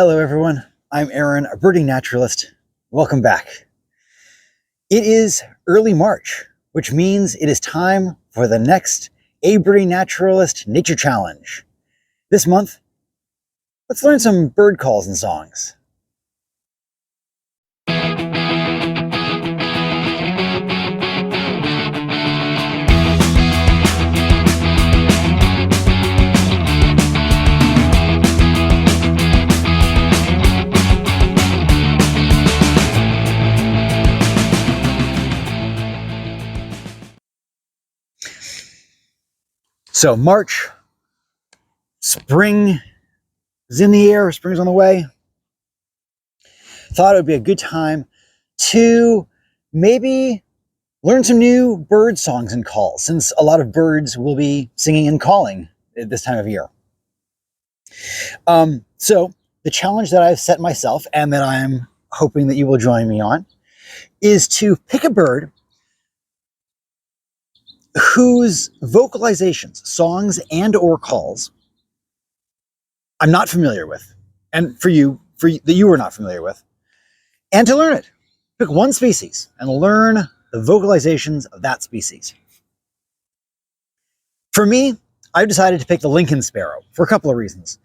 Hello everyone, I'm Aaron, a birding naturalist. Welcome back. It is early March, which means it is time for the next A Birding Naturalist Nature Challenge. This month, let's learn some bird calls and songs. So March, spring is in the air, spring's on the way. Thought it would be a good time to maybe learn some new bird songs and calls, since a lot of birds will be singing and calling at this time of year. So the challenge that I've set myself, and that I'm hoping that you will join me on, is to pick a bird whose vocalizations, songs, and or calls I'm not familiar with, and for you that you are not familiar with, and to learn it. Pick one species and learn the vocalizations of that species. For me, I've decided to pick the Lincoln sparrow for a couple of reasons.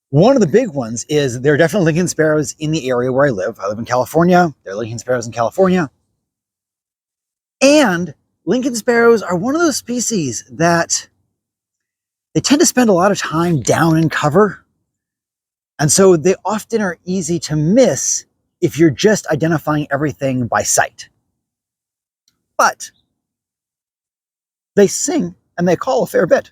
One of the big ones is there are definitely Lincoln sparrows in the area where I live. I live in California. There are Lincoln sparrows in California. And Lincoln sparrows are one of those species that they tend to spend a lot of time down in cover. And so they often are easy to miss if you're just identifying everything by sight. But they sing and they call a fair bit.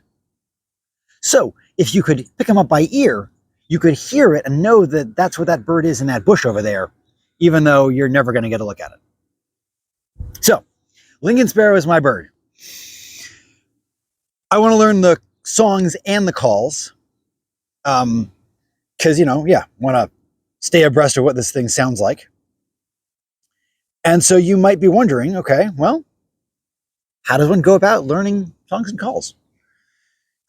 So if you could pick them up by ear, you could hear it and know that that's what that bird is in that bush over there, even though you're never going to get a look at it. So Lincoln sparrow is my bird. I want to learn the songs and the calls, because, want to stay abreast of what this thing sounds like. And so you might be wondering, okay, well, how does one go about learning songs and calls?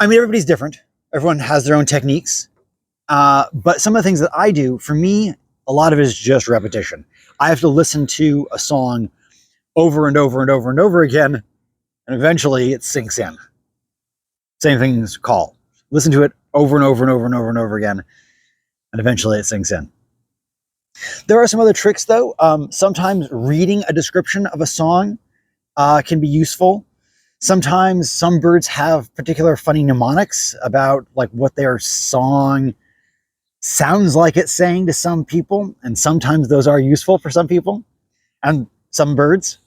I mean, everybody's different. Everyone has their own techniques. But some of the things that I do, for me, a lot of it is just repetition. I have to listen to a song over and over and over and over again, and eventually it sinks in. Same thing as call. Listen to it over and over and over and over and over again, and eventually it sinks in. There are some other tricks, though. Sometimes reading a description of a song can be useful. Sometimes some birds have particular funny mnemonics about like what their song sounds like it's saying to some people, and sometimes those are useful for some people and some birds.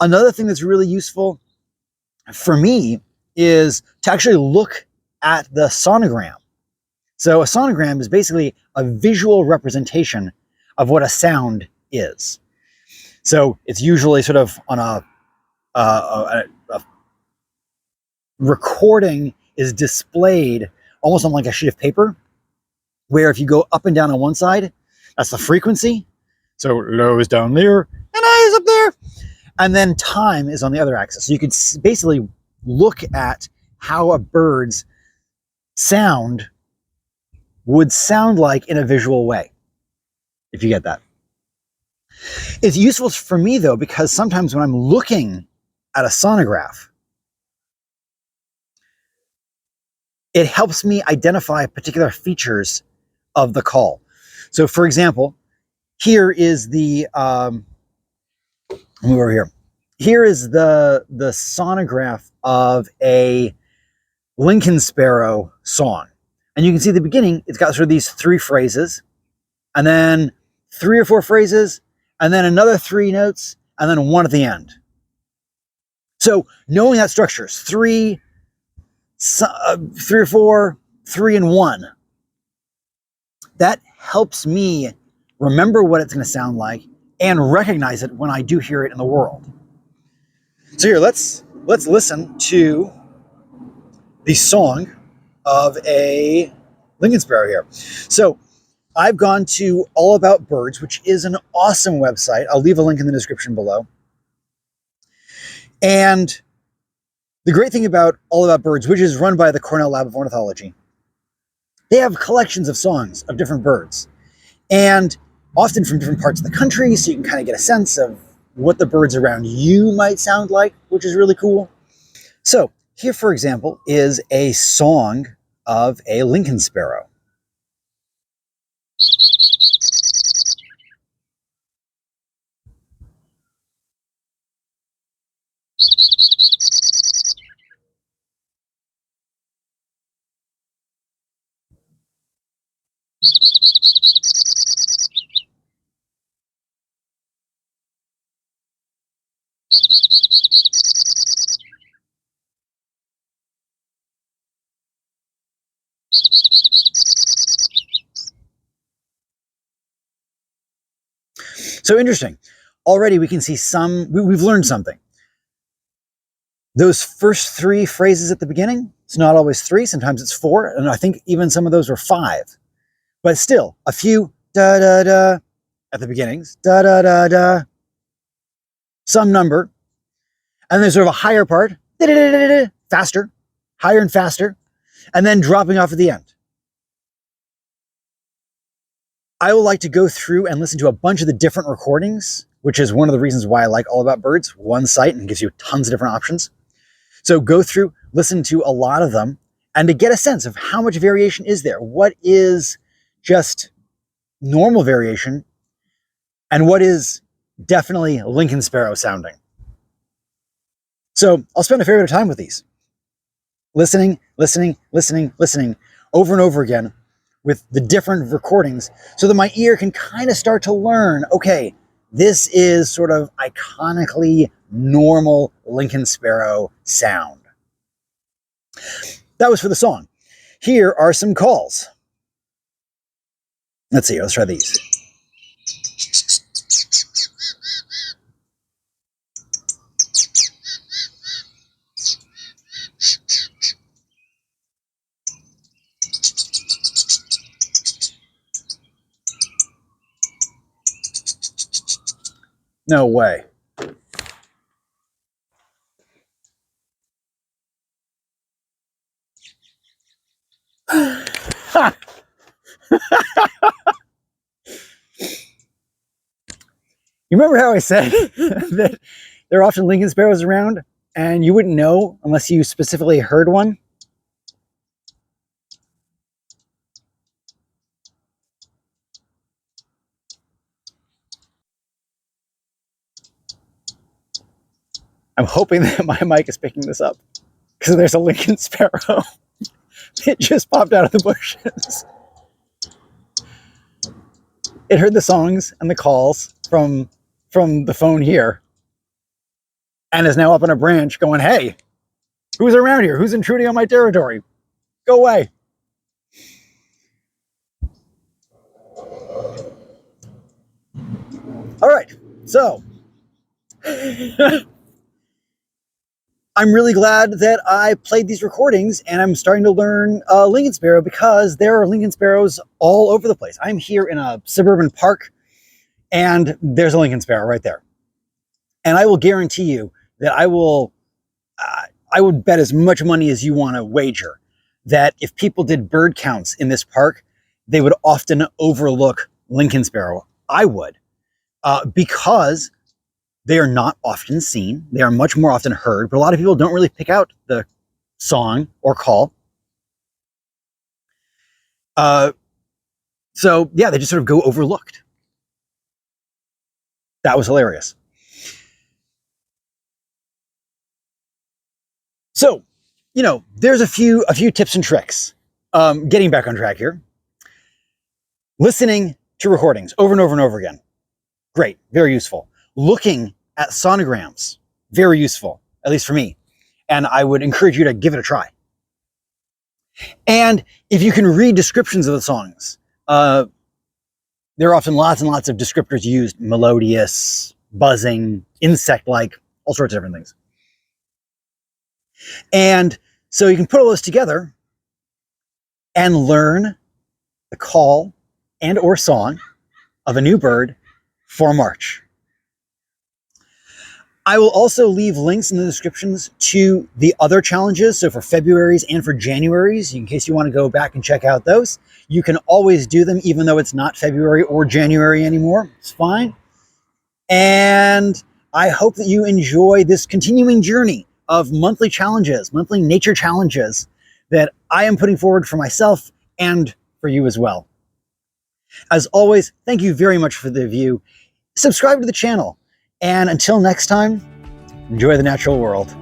Another thing that's really useful for me is to actually look at the sonogram. So a sonogram is basically a visual representation of what a sound is. So it's usually sort of on a recording is displayed almost on like a sheet of paper, where if you go up and down on one side, that's the frequency. So low is down there and high is up there. And then time is on the other axis. So you could basically look at how a bird's sound would sound like in a visual way, if you get that. It's useful for me, though, because sometimes when I'm looking at a sonograph, it helps me identify particular features of the call. So, for example, here is the move over here. Here is the sonograph of a Lincoln sparrow song. And you can see at the beginning, it's got sort of these three phrases, and then 3 or 4 phrases, and then another 3 notes, and then 1 at the end. So knowing that structure is 3 or 4, 3 and 1, that helps me remember what it's going to sound like and recognize it when I do hear it in the world. So here, let's listen to the song of a Lincoln sparrow here. So I've gone to All About Birds, which is an awesome website. I'll leave a link in the description below. And the great thing about All About Birds, which is run by the Cornell Lab of Ornithology, they have collections of songs of different birds, and often from different parts of the country, so you can kind of get a sense of what the birds around you might sound like, which is really cool. So here, for example, is a song of a Lincoln sparrow. So interesting. Already we can see we've learned something. Those first three phrases at the beginning, it's not always three, sometimes it's four, and I think even some of those were five. But still, a few da-da-da at the beginnings, da-da-da-da, some number, and then sort of a higher part, da-da-da-da-da, faster, higher and faster, and then dropping off at the end. I will like to go through and listen to a bunch of the different recordings, which is one of the reasons why I like All About Birds, one site, and gives you tons of different options. So go through, listen to a lot of them, and to get a sense of how much variation is there. What is just normal variation, and what is definitely Lincoln sparrow sounding. So I'll spend a fair bit of time with these. Listening, over and over again with the different recordings so that my ear can kind of start to learn, okay, this is sort of iconically normal Lincoln sparrow sound. That was for the song. Here are some calls. Let's see, let's try these. No way. You remember how I said that there are often Lincoln sparrows around and you wouldn't know unless you specifically heard one? I'm hoping that my mic is picking this up because there's a Lincoln sparrow. It just popped out of the bushes. It heard the songs and the calls from the phone here and is now up on a branch going, hey, who's around here? Who's intruding on my territory? Go away. All right, so I'm really glad that I played these recordings and I'm starting to learn Lincoln sparrow because there are Lincoln sparrows all over the place. I'm here in a suburban park and there's a Lincoln sparrow right there. And I will guarantee you that I would bet as much money as you want to wager that if people did bird counts in this park, they would often overlook Lincoln sparrow. I would, because they are not often seen. They are much more often heard, but a lot of people don't really pick out the song or call. So yeah, they just sort of go overlooked. That was hilarious. So, you know, there's a few tips and tricks. Getting back on track here. Listening to recordings over and over and over again. Great, very useful. Looking at sonograms, very useful, at least for me. And I would encourage you to give it a try. And if you can read descriptions of the songs, there are often lots and lots of descriptors used: melodious, buzzing, insect-like, all sorts of different things. And so you can put all those together and learn the call and or song of a new bird for March. I will also leave links in the descriptions to the other challenges. So for February's and for January's, in case you want to go back and check out those, you can always do them even though it's not February or January anymore. It's fine. And I hope that you enjoy this continuing journey of monthly challenges, monthly nature challenges that I am putting forward for myself and for you as well. As always, thank you very much for the view. Subscribe to the channel. And until next time, enjoy the natural world.